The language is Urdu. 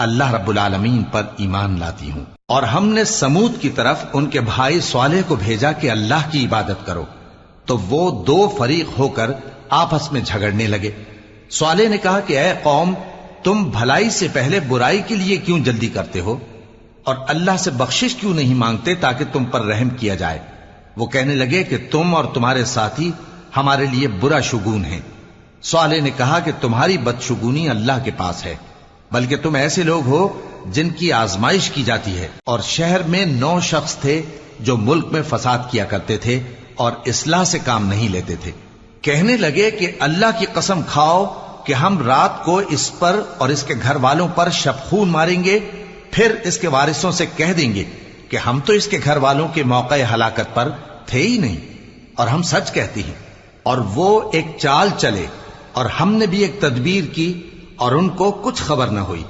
اللہ رب العالمین پر ایمان لاتی ہوں۔ اور ہم نے سمود کی طرف ان کے بھائی صالح کو بھیجا کہ اللہ کی عبادت کرو، تو وہ دو فریق ہو کر آپس میں جھگڑنے لگے۔ صالح نے کہا کہ اے قوم، تم بھلائی سے پہلے برائی کے لیے کیوں جلدی کرتے ہو اور اللہ سے بخشش کیوں نہیں مانگتے تاکہ تم پر رحم کیا جائے؟ وہ کہنے لگے کہ تم اور تمہارے ساتھی ہمارے لیے برا شگون ہیں۔ صالح نے کہا کہ تمہاری بدشگونی اللہ کے پاس ہے، بلکہ تم ایسے لوگ ہو جن کی آزمائش کی جاتی ہے۔ اور شہر میں 9 شخص تھے جو ملک میں فساد کیا کرتے تھے اور اصلاح سے کام نہیں لیتے تھے۔ کہنے لگے کہ اللہ کی قسم کھاؤ کہ ہم رات کو اس پر اور اس کے گھر والوں پر شبخون ماریں گے، پھر اس کے وارثوں سے کہہ دیں گے کہ ہم تو اس کے گھر والوں کے موقع ہلاکت پر تھے ہی نہیں، اور ہم سچ کہتی ہیں۔ اور وہ ایک چال چلے، اور ہم نے بھی ایک تدبیر کی، اور ان کو کچھ خبر نہ ہوئی۔